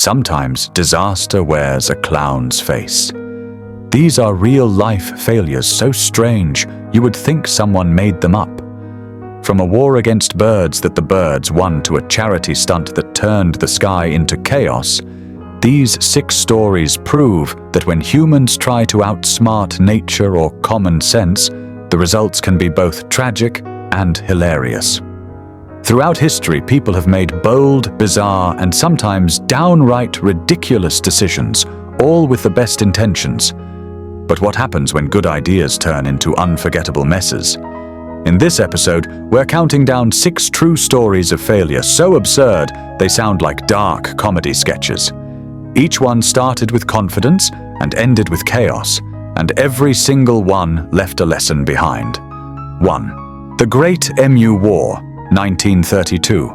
Sometimes disaster wears a clown's face. These are real-life failures so strange you would think someone made them up. From a war against birds that the birds won to a charity stunt that turned the sky into chaos, these 6 stories prove that when humans try to outsmart nature or common sense, the results can be both tragic and hilarious. Throughout history, people have made bold, bizarre, and sometimes downright ridiculous decisions, all with the best intentions. But what happens when good ideas turn into unforgettable messes? In this episode, we're counting down 6 true stories of failure so absurd they sound like dark comedy sketches. Each one started with confidence and ended with chaos, and every single one left a lesson behind. 1. The Great Emu War, 1932.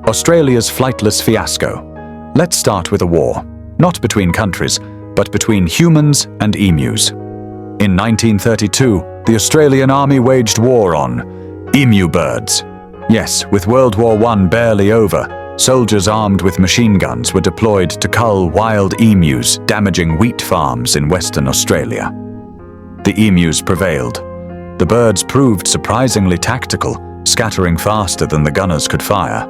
Australia's flightless fiasco. Let's start with a war, not between countries, but between humans and emus. In 1932, the Australian Army waged war on emu birds. Yes, with World War I barely over, soldiers armed with machine guns were deployed to cull wild emus, damaging wheat farms in Western Australia. The emus prevailed. The birds proved surprisingly tactical, scattering faster than the gunners could fire.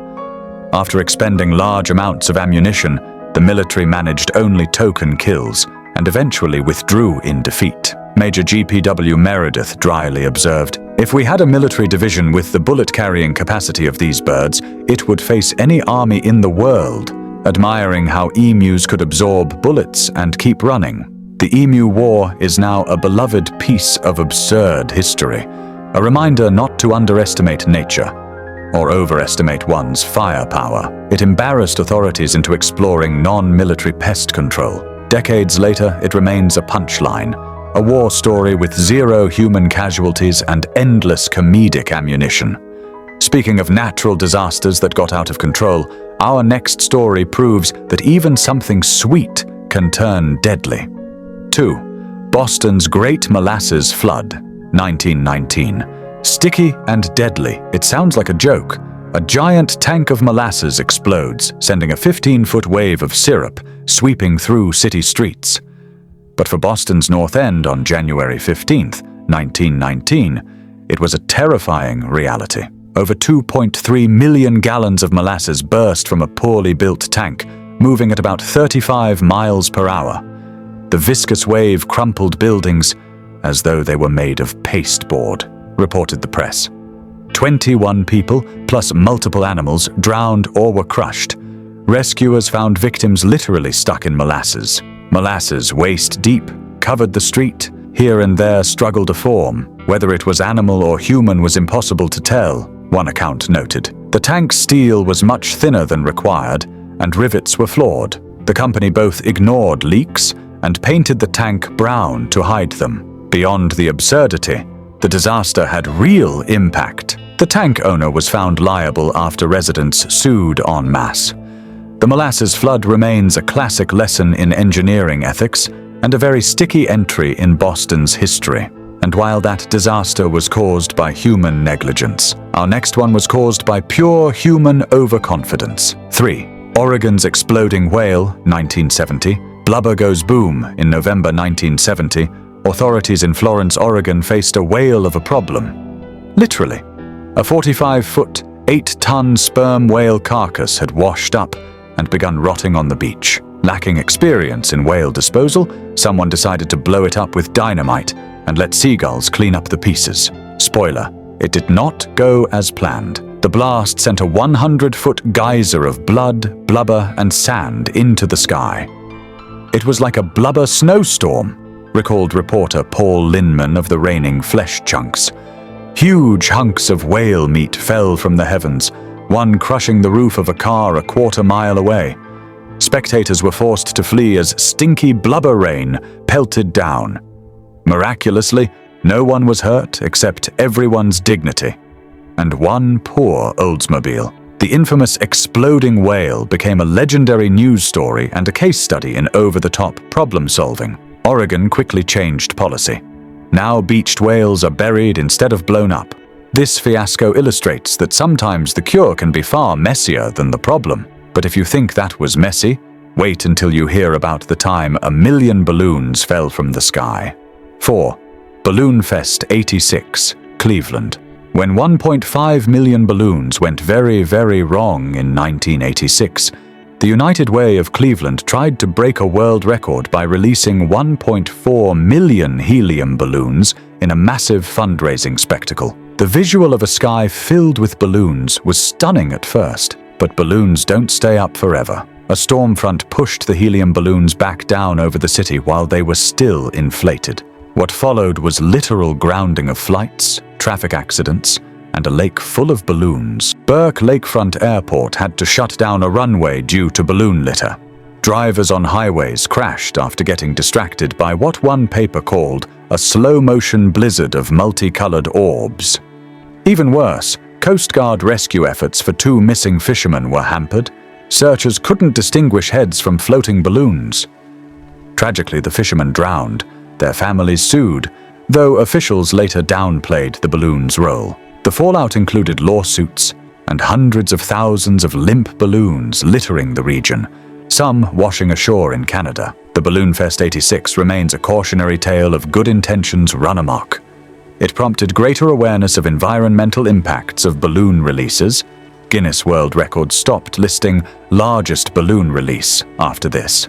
After expending large amounts of ammunition, the military managed only token kills and eventually withdrew in defeat. Major G.P.W. Meredith dryly observed, "If we had a military division with the bullet-carrying capacity of these birds, it would face any army in the world," admiring how emus could absorb bullets and keep running. The Emu War is now a beloved piece of absurd history, a reminder not to underestimate nature or overestimate one's firepower. It embarrassed authorities into exploring non-military pest control. Decades later, it remains a punchline, a war story with 0 human casualties and endless comedic ammunition. Speaking of natural disasters that got out of control, our next story proves that even something sweet can turn deadly. 2. Boston's Great Molasses Flood, 1919. Sticky and deadly. It sounds like a joke. A giant tank of molasses explodes, sending a 15-foot wave of syrup sweeping through city streets. But for Boston's North End on January 15, 1919, it was a terrifying reality. Over 2.3 million gallons of molasses burst from a poorly built tank, moving at about 35 miles per hour. The viscous wave crumpled buildings as though they were made of pasteboard, reported the press. 21 people, plus multiple animals, drowned or were crushed. Rescuers found victims literally stuck in molasses. Molasses, waist-deep, covered the street. Here and there struggled a form. Whether it was animal or human was impossible to tell, one account noted. The tank's steel was much thinner than required, and rivets were flawed. The company both ignored leaks and painted the tank brown to hide them. Beyond the absurdity, the disaster had real impact. The tank owner was found liable after residents sued en masse. The molasses flood remains a classic lesson in engineering ethics and a very sticky entry in Boston's history. And while that disaster was caused by human negligence, our next one was caused by pure human overconfidence. 3. Oregon's exploding whale, 1970. Blubber goes boom in November 1970. Authorities in Florence, Oregon faced a whale of a problem. Literally. A 45-foot, 8-ton sperm whale carcass had washed up and begun rotting on the beach. Lacking experience in whale disposal, someone decided to blow it up with dynamite and let seagulls clean up the pieces. Spoiler, it did not go as planned. The blast sent a 100-foot geyser of blood, blubber, and sand into the sky. It was like a blubber snowstorm, recalled reporter Paul Linman of the raining flesh chunks. Huge hunks of whale meat fell from the heavens, one crushing the roof of a car a quarter-mile away. Spectators were forced to flee as stinky blubber rain pelted down. Miraculously, no one was hurt except everyone's dignity. And one poor Oldsmobile. The infamous exploding whale became a legendary news story and a case study in over-the-top problem-solving. Oregon quickly changed policy. Now beached whales are buried instead of blown up. This fiasco illustrates that sometimes the cure can be far messier than the problem. But if you think that was messy, Wait until you hear about the time 1 million balloons fell from the sky. 4. Balloon Fest 86, Cleveland. When 1.5 million balloons went very, very wrong in 1986, the United Way of Cleveland tried to break a world record by releasing 1.4 million helium balloons in a massive fundraising spectacle. The visual of a sky filled with balloons was stunning at first, but balloons don't stay up forever. A storm front pushed the helium balloons back down over the city while they were still inflated. What followed was literal grounding of flights, traffic accidents, and a lake full of balloons. Burke Lakefront Airport had to shut down a runway due to balloon litter. Drivers on highways crashed after getting distracted by what one paper called a slow-motion blizzard of multicolored orbs. Even worse, Coast Guard rescue efforts for 2 missing fishermen were hampered. Searchers couldn't distinguish heads from floating balloons. Tragically, the fishermen drowned. Their families sued, though officials later downplayed the balloon's role. The fallout included lawsuits and hundreds of thousands of limp balloons littering the region, some washing ashore in Canada. The Balloon Fest 86 remains a cautionary tale of good intentions run amok. It prompted greater awareness of environmental impacts of balloon releases. Guinness World Records stopped listing largest balloon release after this.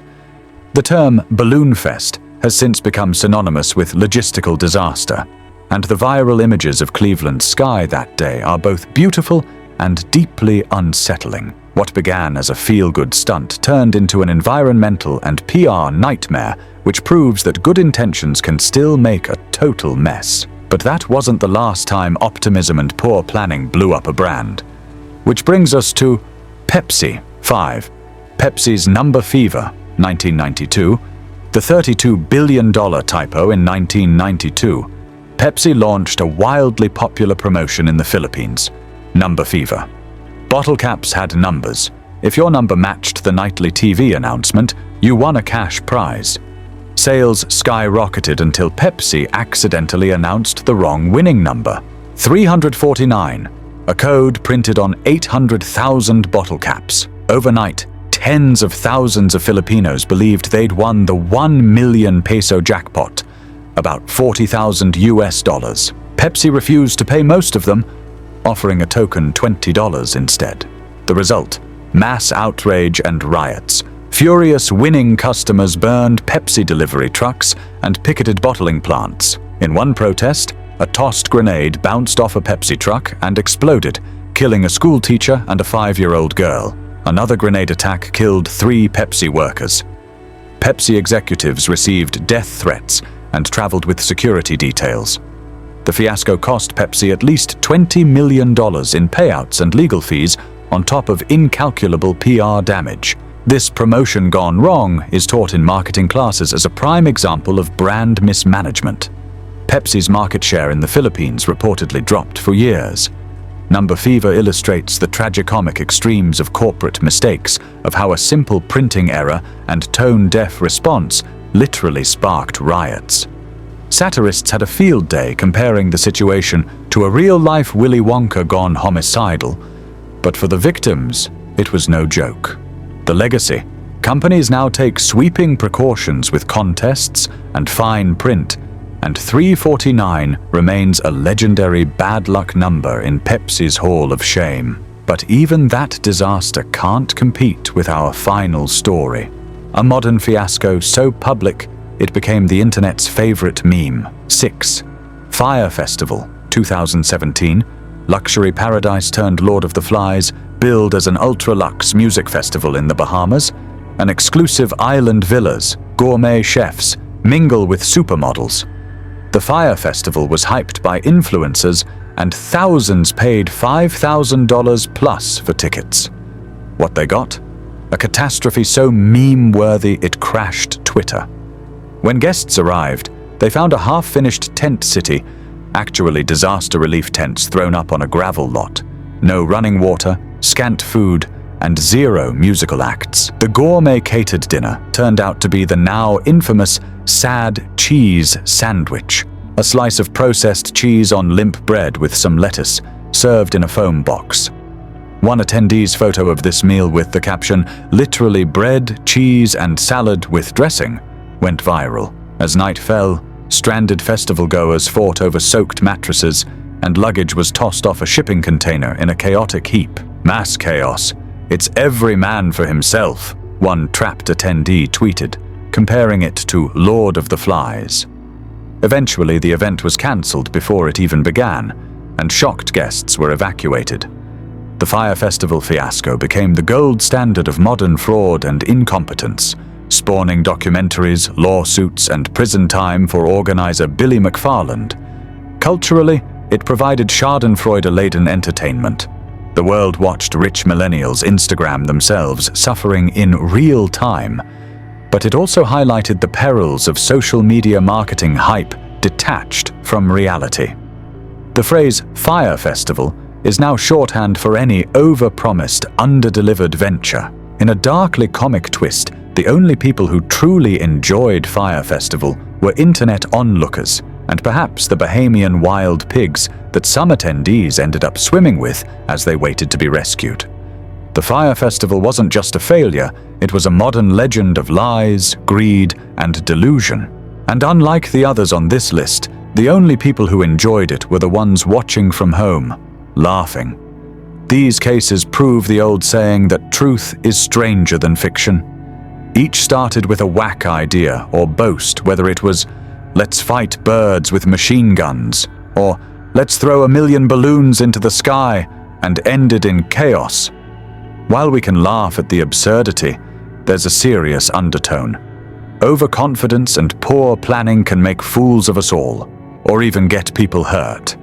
The term Balloon Fest has since become synonymous with logistical disaster, and the viral images of Cleveland's sky that day are both beautiful and deeply unsettling. What began as a feel-good stunt turned into an environmental and PR nightmare, which proves that good intentions can still make a total mess. But that wasn't the last time optimism and poor planning blew up a brand. Which brings us to Pepsi. 5. Pepsi's Number Fever, 1992. The $32 billion typo in 1992. Pepsi launched a wildly popular promotion in the Philippines, Number Fever. Bottle caps had numbers. If your number matched the nightly TV announcement, you won a cash prize. Sales skyrocketed until Pepsi accidentally announced the wrong winning number, 349, a code printed on 800,000 bottle caps. Overnight, tens of thousands of Filipinos believed they'd won the 1 million peso jackpot, about $40,000 US. Pepsi refused to pay most of them, offering a token $20 instead. The result: mass outrage and riots. Furious winning customers burned Pepsi delivery trucks and picketed bottling plants. In one protest, a tossed grenade bounced off a Pepsi truck and exploded, killing a school teacher and a 5-year-old girl. Another grenade attack killed 3 Pepsi workers. Pepsi executives received death threats and traveled with security details. The fiasco cost Pepsi at least $20 million in payouts and legal fees, on top of incalculable PR damage. This promotion gone wrong is taught in marketing classes as a prime example of brand mismanagement. Pepsi's market share in the Philippines reportedly dropped for years. Number Fever illustrates the tragicomic extremes of corporate mistakes, of how a simple printing error and tone-deaf response literally sparked riots. Satirists had a field day comparing the situation to a real-life Willy Wonka gone homicidal, but for the victims, it was no joke. The legacy: companies now take sweeping precautions with contests and fine print, and 349 remains a legendary bad luck number in Pepsi's Hall of Shame. But even that disaster can't compete with our final story. A modern fiasco so public, it became the internet's favorite meme. 6. Fyre Festival, 2017. Luxury paradise turned Lord of the Flies, billed as an ultra-luxe music festival in the Bahamas. An exclusive island villas, gourmet chefs, mingle with supermodels. The Fyre Festival was hyped by influencers, and thousands paid $5,000 plus for tickets. What they got? A catastrophe so meme-worthy it crashed Twitter. When guests arrived, they found a half-finished tent city, actually disaster relief tents thrown up on a gravel lot. No running water, scant food, and 0 musical acts. The gourmet-catered dinner turned out to be the now infamous sad cheese sandwich, a slice of processed cheese on limp bread with some lettuce, served in a foam box. One attendee's photo of this meal with the caption, "Literally bread, cheese, and salad with dressing," went viral. As night fell, stranded festival goers fought over soaked mattresses, and luggage was tossed off a shipping container in a chaotic heap. Mass chaos. "It's every man for himself," one trapped attendee tweeted, comparing it to Lord of the Flies. Eventually, the event was cancelled before it even began, and shocked guests were evacuated. The Fyre Festival fiasco became the gold standard of modern fraud and incompetence, spawning documentaries, lawsuits, and prison time for organizer Billy McFarland. Culturally, it provided schadenfreude-laden entertainment. The world watched rich millennials Instagram themselves suffering in real time. But it also highlighted the perils of social media marketing hype detached from reality. The phrase Fyre Festival is now shorthand for any over-promised, under-delivered venture. In a darkly comic twist, the only people who truly enjoyed Fyre Festival were internet onlookers, and perhaps the Bahamian wild pigs that some attendees ended up swimming with as they waited to be rescued. The Fyre Festival wasn't just a failure, it was a modern legend of lies, greed, and delusion. And unlike the others on this list, the only people who enjoyed it were the ones watching from home, laughing. These cases prove the old saying that truth is stranger than fiction. Each started with a whack idea or boast, whether it was, "Let's fight birds with machine guns," or "Let's throw 1,000,000 balloons into the sky," and ended in chaos. While we can laugh at the absurdity, there's a serious undertone. Overconfidence and poor planning can make fools of us all, or even get people hurt.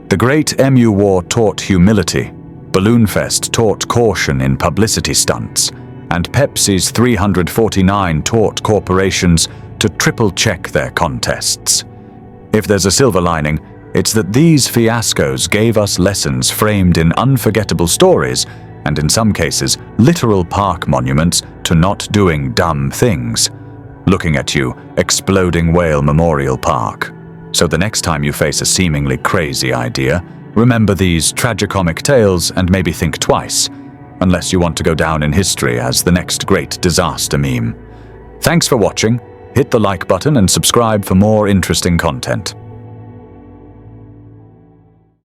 The Great Emu War taught humility, Balloonfest taught caution in publicity stunts, and Pepsi's 349 taught corporations to triple-check their contests. If there's a silver lining, it's that these fiascos gave us lessons framed in unforgettable stories, and in some cases, literal park monuments to not doing dumb things. Looking at you, Exploding Whale Memorial Park. So the next time you face a seemingly crazy idea, remember these tragicomic tales and maybe think twice, unless you want to go down in history as the next great disaster meme. Thanks for watching. Hit the like button and subscribe for more interesting content.